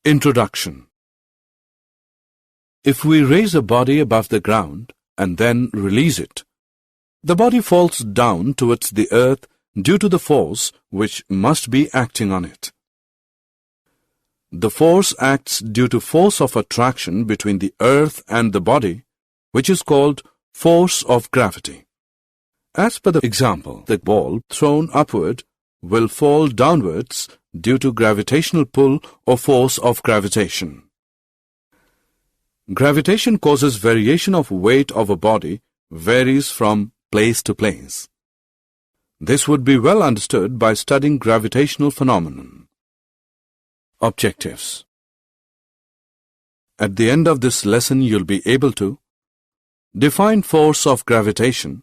Introduction. If we raise a body above the ground and then release it, the body falls down towards the earth due to the force which must be acting on it. The force acts due to force of attraction between the earth and the body, which is called force of gravity. As per the example, the ball thrown upward will fall downwards due to gravitational pull or force of gravitation. Gravitation causes variation of weight of a body varies from place to place. This would be well understood by studying gravitational phenomenon. Objectives. At the end of this lesson, you'll be able to define force of gravitation,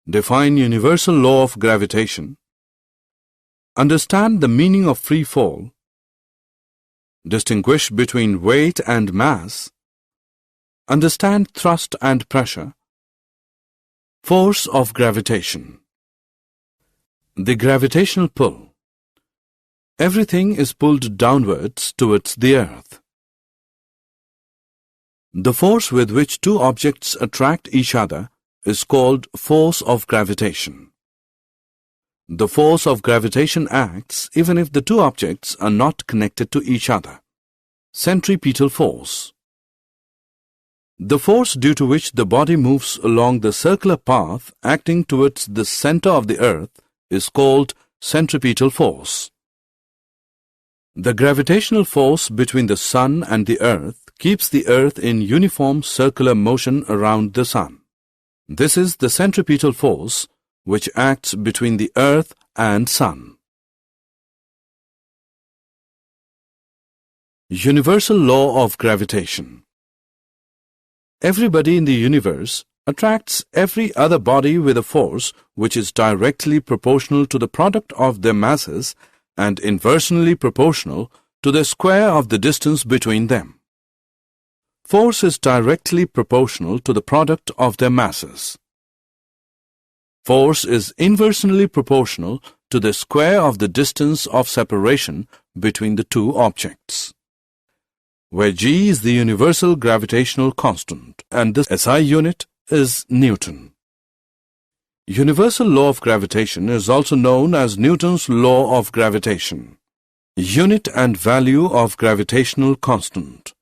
define universal law of gravitation, understand the meaning of free fall, distinguish between weight and mass, understand thrust and pressure. Force of gravitation. The gravitational pull. Everything is pulled downwards towards the earth. The force with which two objects attract each other is called force of gravitation. The force of gravitation acts even if the two objects are not connected to each other. Centripetal force. The force due to which the body moves along the circular path acting towards the center of the earth is called centripetal force. The gravitational force between the sun and the earth keeps the earth in uniform circular motion around the sun. This is the centripetal force which acts between the earth and sun. Universal law of gravitation. Everybody in the universe attracts every other body with a force which is directly proportional to the product of their masses and inversely proportional to the square of the distance between them. Force is directly proportional to the product of their masses. Force is inversely proportional to the square of the distance of separation between the two objects, where g is the universal gravitational constant and the SI unit is Newton. Universal law of gravitation is also known as Newton's law of gravitation. Unit and value of gravitational constant.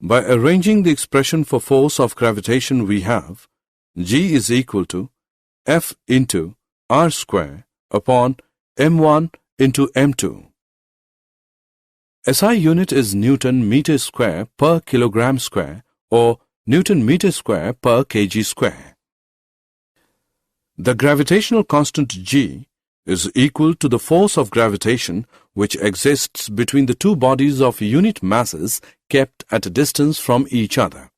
By arranging the expression for force of gravitation, we have G is equal to F into R square upon M1 into M2. SI unit is Newton meter square per kilogram square or Newton meter square per kg square. The gravitational constant G is equal to the force of gravitation which exists between the two bodies of unit masses kept at a distance from each other.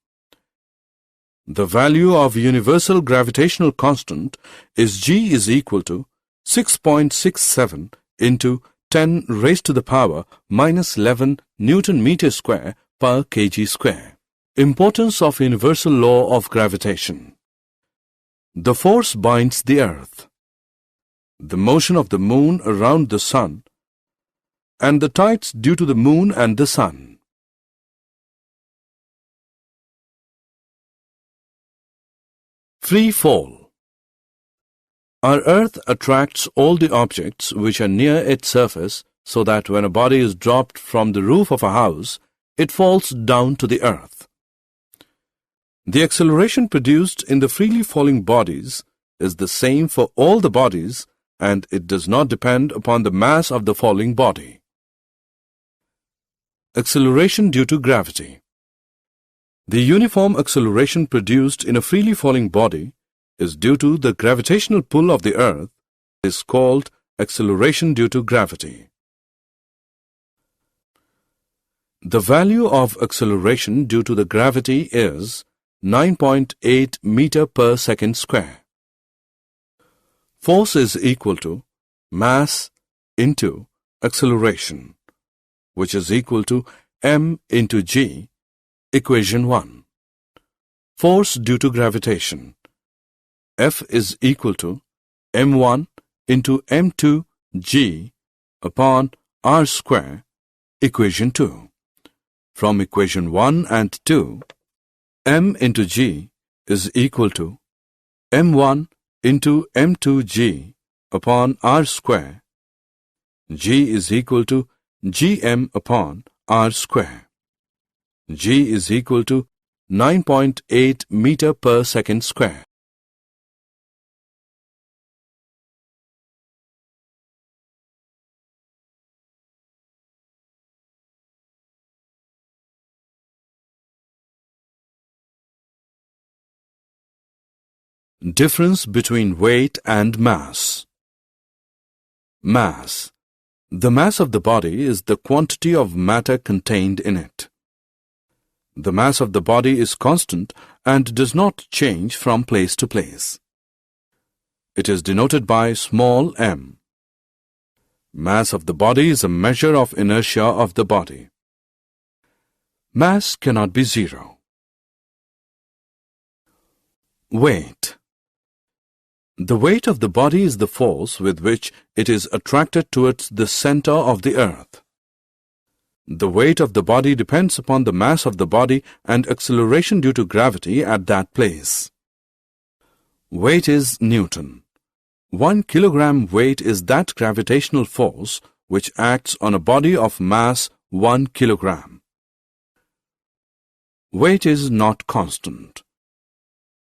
The value of universal gravitational constant is G is equal to 6.67 into 10 raised to the power minus 11 Newton meter square per kg square. Importance of universal law of gravitation. The force binds the earth. The motion of the moon around the sun and the tides due to the moon and the sun. Free fall. Our earth attracts all the objects which are near its surface so that when a body is dropped from the roof of a house, it falls down to the earth. The acceleration produced in the freely falling bodies is the same for all the bodies and it does not depend upon the mass of the falling body. Acceleration due to gravity. The uniform acceleration produced in a freely falling body is due to the gravitational pull of the earth is called acceleration due to gravity. The value of acceleration due to the gravity is 9.8 meter per second square. Force is equal to mass into acceleration, which is equal to m into g, equation 1. Force due to gravitation. F is equal to m1 into m2 g upon r square equation 2. From equation 1 and 2, m into g is equal to m1 into m2g upon r square. G is equal to gm upon r square. G is equal to 9.8 meter per second square. Difference between weight and mass. Mass. The mass of the body is the quantity of matter contained in it. The mass of the body is constant and does not change from place to place. It is denoted by small m. Mass of the body is a measure of inertia of the body. Mass cannot be zero. Weight. The weight of the body is the force with which it is attracted towards the center of the earth. The weight of the body depends upon the mass of the body and acceleration due to gravity at that place. Weight is Newton. 1 kilogram weight is that gravitational force which acts on a body of mass 1 kilogram. Weight is not constant.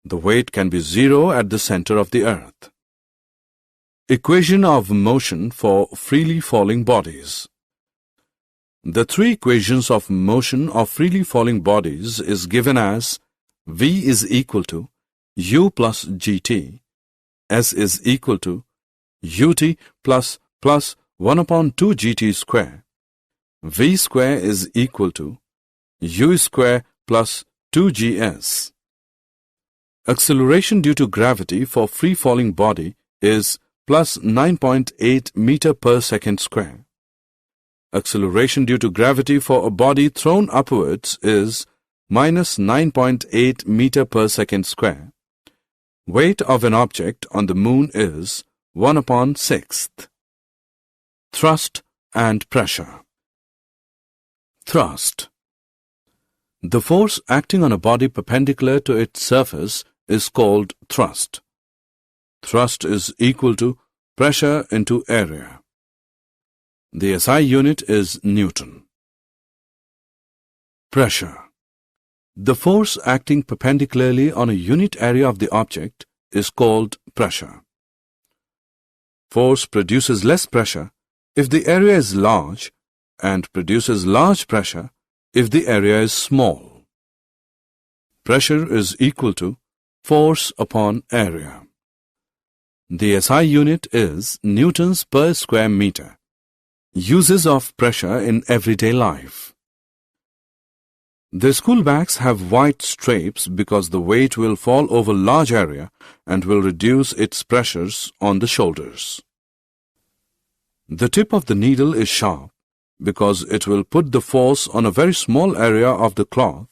The weight can be zero at the center of the earth. Equation of motion for freely falling bodies. The three equations of motion of freely falling bodies is given as V is equal to U plus GT, S is equal to UT plus 1 upon 2 GT square, V square is equal to U square plus 2GS. Acceleration due to gravity for free-falling body is plus 9.8 meter per second square. Acceleration due to gravity for a body thrown upwards is minus 9.8 meter per second square. Weight of an object on the moon is 1 upon 6th. Thrust and pressure. Thrust. The force acting on a body perpendicular to its surface is called thrust. Thrust is equal to pressure into area. The SI unit is Newton. Pressure. The force acting perpendicularly on a unit area of the object is called pressure. Force produces less pressure if the area is large and produces large pressure if the area is small. Pressure is equal to force upon area. The SI unit is newtons per square meter. Uses of pressure in everyday life. The school bags have white stripes because the weight will fall over large area and will reduce its pressures on the shoulders. The tip of the needle is sharp because it will put the force on a very small area of the cloth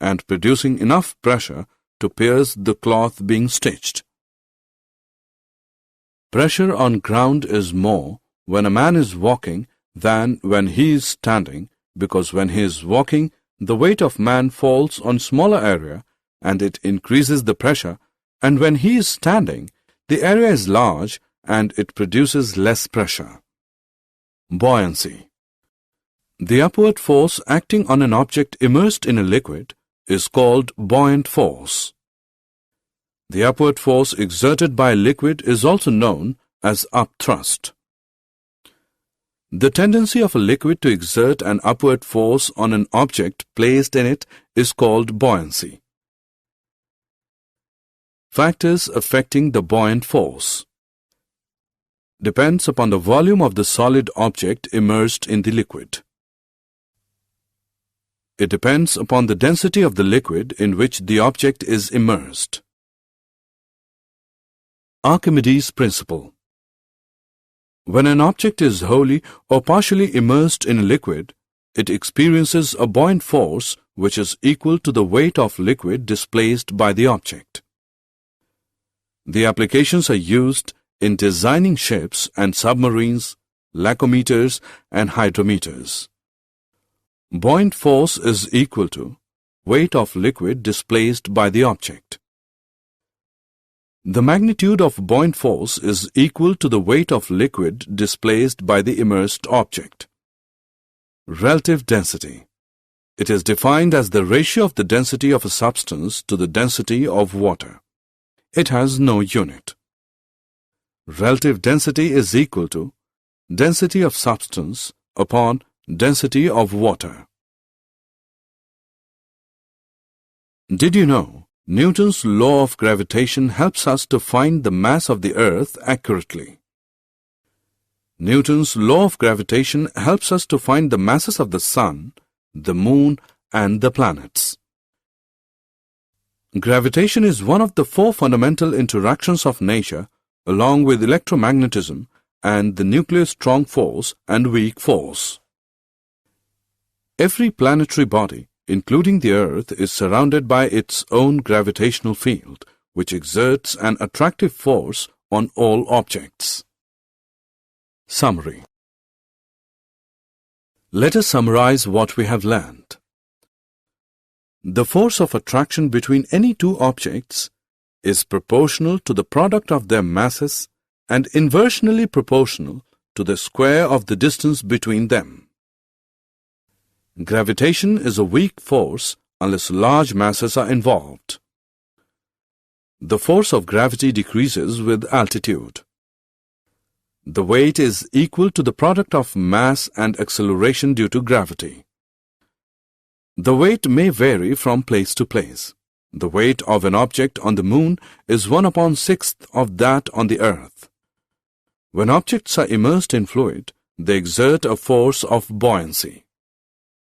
and producing enough pressure to pierce the cloth being stitched. Pressure on ground is more when a man is walking than when he is standing, because when he is walking, the weight of man falls on smaller area and it increases the pressure, and when he is standing, the area is large and it produces less pressure. Buoyancy. The upward force acting on an object immersed in a liquid is called buoyant force. The upward force exerted by a liquid is also known as upthrust. The tendency of a liquid to exert an upward force on an object placed in it is called buoyancy. Factors affecting the buoyant force. Depends upon the volume of the solid object immersed in the liquid. It depends upon the density of the liquid in which the object is immersed. Archimedes' principle. When an object is wholly or partially immersed in a liquid, it experiences a buoyant force which is equal to the weight of liquid displaced by the object. The applications are used in designing ships and submarines, lacometers and hydrometers. Buoyant force is equal to weight of liquid displaced by the object. The magnitude of buoyant force is equal to the weight of liquid displaced by the immersed object. Relative density. It is defined as the ratio of the density of a substance to the density of water. It has no unit. Relative density is equal to density of substance upon density of water. Did you know Newton's law of gravitation helps us to find the mass of the Earth accurately? Newton's law of gravitation helps us to find the masses of the Sun, the Moon, and the planets. Gravitation is one of the four fundamental interactions of nature, along with electromagnetism and the nuclear strong force and weak force. Every planetary body, including the Earth, is surrounded by its own gravitational field, which exerts an attractive force on all objects. Summary. Let us summarize what we have learned. The force of attraction between any two objects is proportional to the product of their masses and inversely proportional to the square of the distance between them. Gravitation is a weak force unless large masses are involved. The force of gravity decreases with altitude. The weight is equal to the product of mass and acceleration due to gravity. The weight may vary from place to place. The weight of an object on the Moon is 1/6 of that on the Earth. When objects are immersed in fluid, they exert a force of buoyancy.